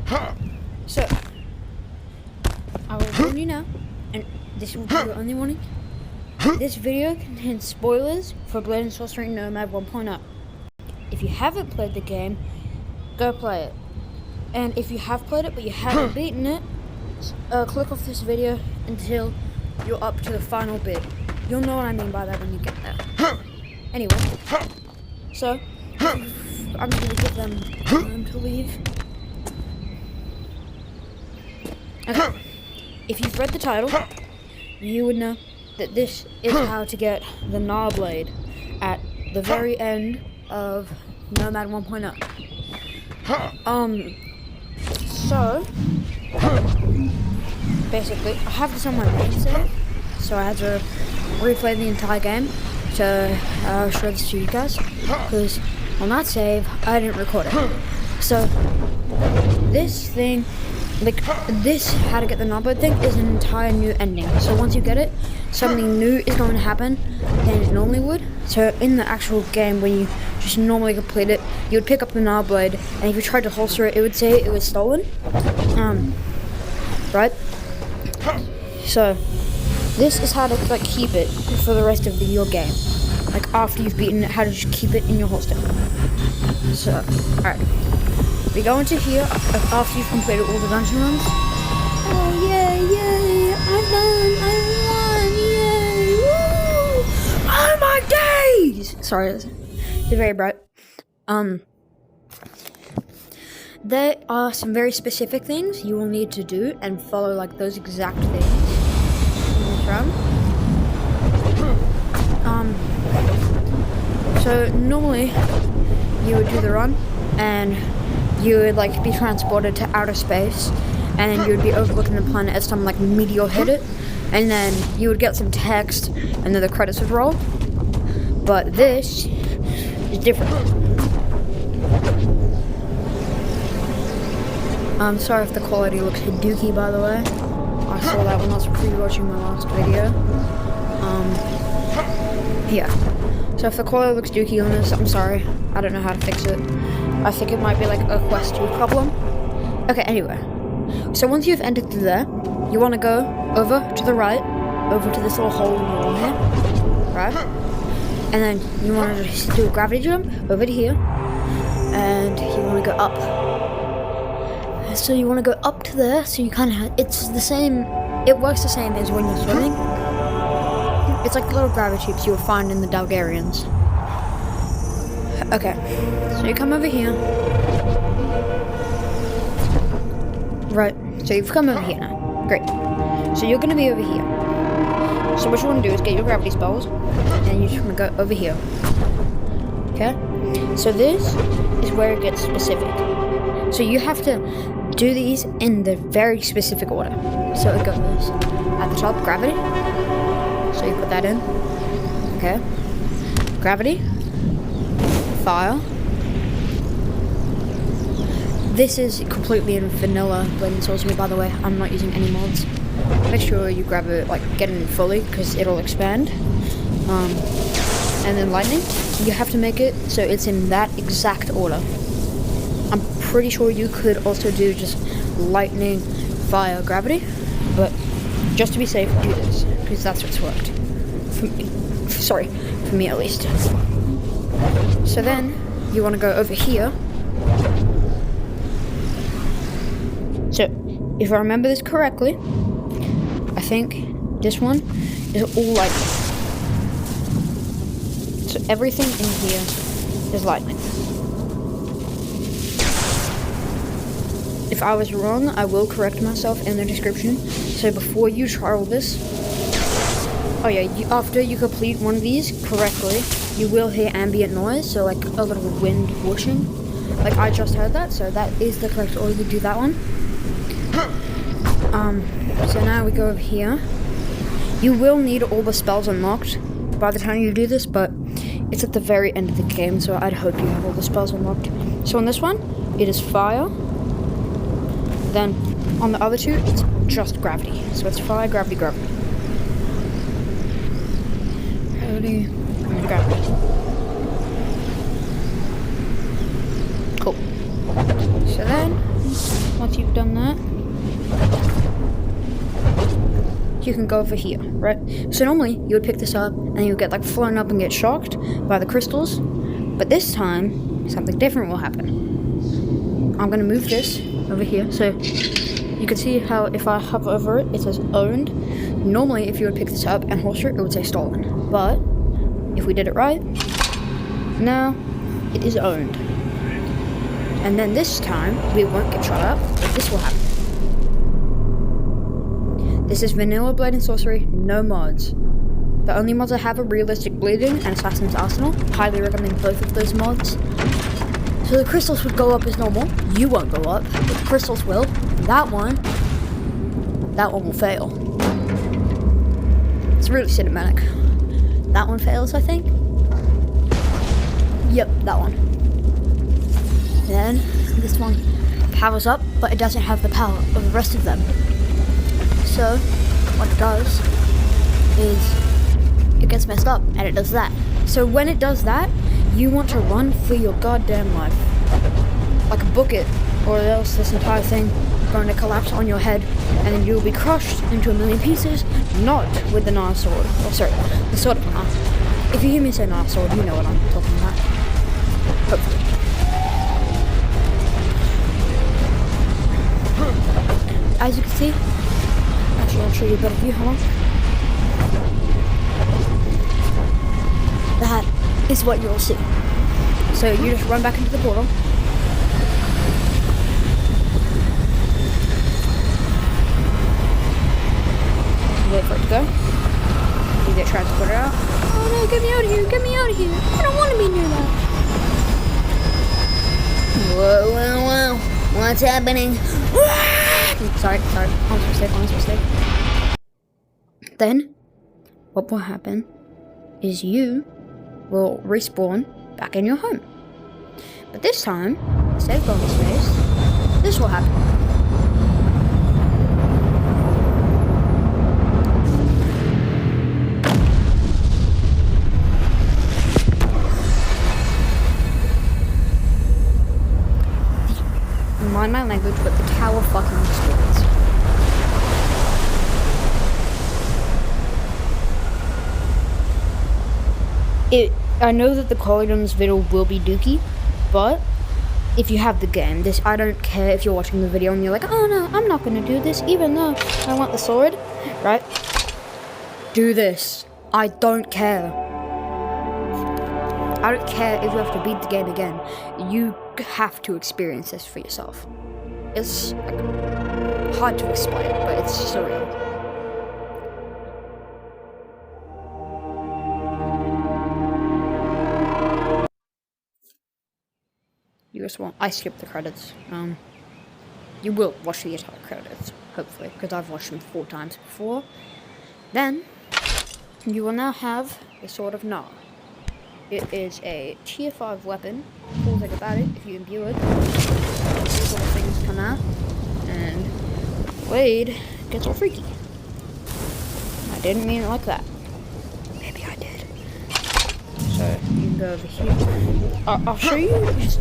So, I will warn you now, and this will be your only warning. This video contains spoilers for Blade and Sorcery Nomad 1.0. If you haven't played the game, go play it. And if you have played it but you haven't beaten it, click off this video until you're up to the final bit. You'll know what I mean by that when you get there. Anyway, so I'm just gonna give them time to leave. Okay. If you've read the title, you would know that this is how to get the Gnaw Blade at the very end of Nomad 1.0. So basically, I have this on my main save, so I had to replay the entire game to show this to you guys, because on that save, I didn't record it. So this thing, like this how to get the Gnaw Blade thing, is an entire new ending. So once you get it, something new is going to happen than it normally would. So in the actual game, when you just normally complete it, you would pick up the Gnaw Blade, and if you tried to holster it, it would say it was stolen. Right? So this is how to like keep it for the rest of your game. Like after you've beaten it, how to just keep it in your holster. So, alright. We go into here after you've completed all the dungeon runs. Oh yay, I won, yay, woo! Oh my days! Sorry, it's very bright. There are some very specific things you will need to do and follow like those exact things in this run. So normally you would do the run and you would like be transported to outer space, and you would be overlooking the planet as some like meteor hit it, and then you would get some text and then the credits would roll. But this is different. I'm sorry if the quality looks dookie, by the way. I saw that when I was pre-watching my last video. Yeah. So if the quality looks dookie on this, I'm sorry. I don't know how to fix it. I think it might be like a Quest 2 problem. Okay, anyway. So once you've entered through there, you want to go over to the right, over to this little hole in the wall here, right? And then you want to just do a gravity jump over to here, and you want to go up. So you want to go up to there, so you kind of, it's the same, it works the same as when you're swimming. It's like the little gravity tubes you'll find in the Dalgarians. Okay, so you come over here. Right, so you've come over here now. Great. So you're going to be over here. So what you want to do is get your gravity spells, and you just want to go over here. Okay? So this is where it gets specific. So you have to do these in the very specific order. So it goes at the top, gravity. So you put that in. Okay. Gravity. Fire. This is completely in vanilla Blade and Sorcery, by the way. I'm not using any mods. Make sure you grab it, like get it in fully, because it'll expand. And then lightning. You have to make it so it's in that exact order. I'm pretty sure you could also do just lightning, fire, gravity, but just to be safe, do this, because that's what's worked. For me at least. So then, you want to go over here. So, if I remember this correctly, I think this one is all lightning. So everything in here is lightning. If I was wrong, I will correct myself in the description. So before you try all this, oh yeah, after you complete one of these correctly, you will hear ambient noise, so like a little wind whooshing. Like I just heard that, so that is the correct order. You do that one. So now we go over here. You will need all the spells unlocked by the time you do this, but it's at the very end of the game, so I'd hope you have all the spells unlocked. So on this one, it is fire. Then on the other two, it's just gravity. So it's fire, gravity, gravity. Gravity, gravity. Cool. So then once you've done that, you can go over here, right? So normally you would pick this up and you would get like flown up and get shocked by the crystals, but this time something different will happen. I'm gonna move this over here so you can see how if I hover over it, it says owned. Normally if you would pick this up and holster it, it would say stolen, but if we did it right, now it is owned. And then this time we won't get shot up, but this will happen. This is vanilla blade and sorcery, no mods. The only mods I have are realistic bleeding and assassin's arsenal. Highly recommend both of those mods. So the crystals would go up as normal. You won't go up, but the crystals will. That one will fail. It's really cinematic. That one fails, I think. Yep, that one. Then this one powers up, but it doesn't have the power of the rest of them. So what it does is it gets messed up, and it does that. So when it does that, you want to run for your goddamn life. Like book it, or else this entire thing is going to collapse on your head, and then you'll be crushed into a million pieces, not with the Nar sword. Oh, sorry, the sword of Nar. If you hear me say Nar sword, you know what I'm talking about. Hopefully. As you can see, actually I'll show you a better view, hold on. That is what you'll see. So you just run back into the portal. Wait for it to go. You get transported out. Oh no, get me out of here, get me out of here. I don't want to be near that. Whoa, whoa, whoa. What's happening? Sorry, honest mistake. Then, what will happen is you will respawn back in your home. But this time, instead of going to space, this will happen. Mind my language, but the tower fucking explodes. I know that the quality on this video will be dookie, but if you have the game, I don't care if you're watching the video and you're like, oh no, I'm not gonna do this, even though I want the sword, right? Do this. I don't care. I don't care if you have to beat the game again. You have to experience this for yourself. It's like, hard to explain, but it's surreal. You just won't. I skipped the credits. You will watch the entire credits, hopefully, because I've watched them 4 times before. Then, you will now have a Sword of Nar. It is a tier 5 weapon. Cool thing about it, if you imbue it, these little things come out, and Blade gets all freaky. I didn't mean it like that. Maybe I did. So, you can go over here. I'll show you just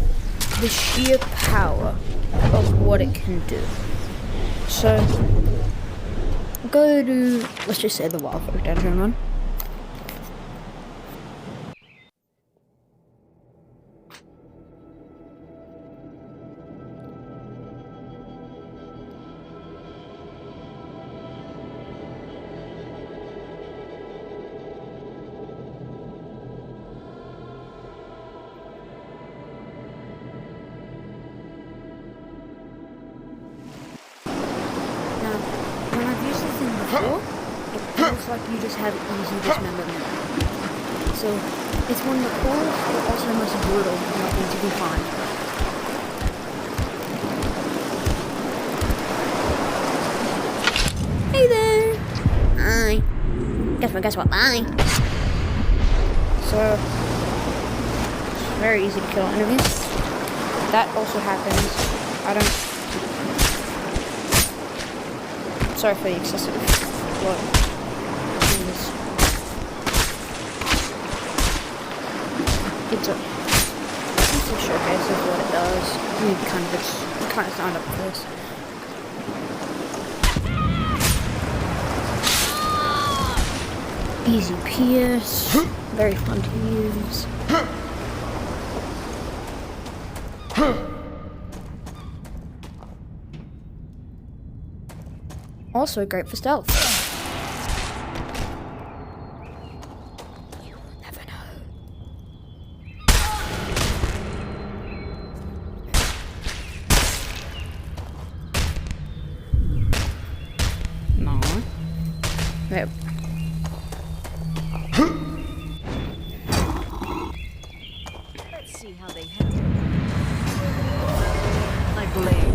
the sheer power of what it can do. So, go to, let's just say the Wildfolk dungeon run. It feels like you just have easy dismemberment. So, it's one of the coolest, but also the most brutal weapons you can find. Hey there! Hi. Guess what? Bye. So, it's very easy to kill enemies. That also happens. Sorry for the excessive blood. It's a showcase of what it does. You kind of signed up for this. Easy pierce. Very fun to use. Also great for stealth. You will never know. No. Wait. Let's see how they handle my blade.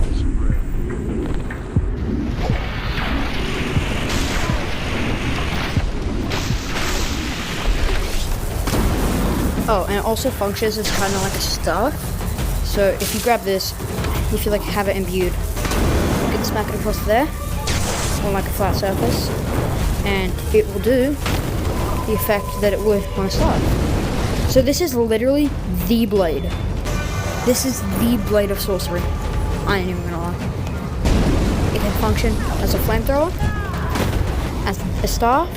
Oh, and it also functions as kind of like a staff. So if you grab this, if you like have it imbued, you can smack it across there on like a flat surface, and it will do the effect that it would on a staff. So this is literally the blade. This is the blade of sorcery. I ain't even gonna lie. It can function as a flamethrower, as a staff,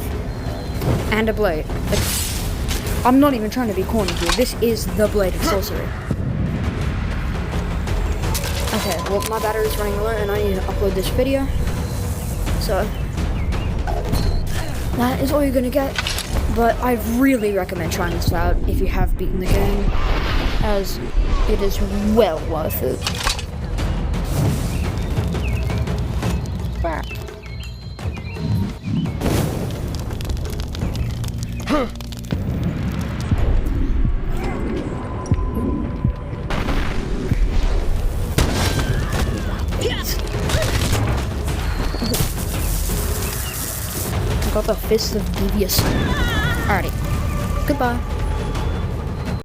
and a blade. Like, I'm not even trying to be corny here. This is the blade of sorcery. Okay, well my battery's running low and I need to upload this video. So that is all you're gonna get. But I really recommend trying this out if you have beaten the game, as it is well worth it. I got the fist of devious. Alrighty. Goodbye.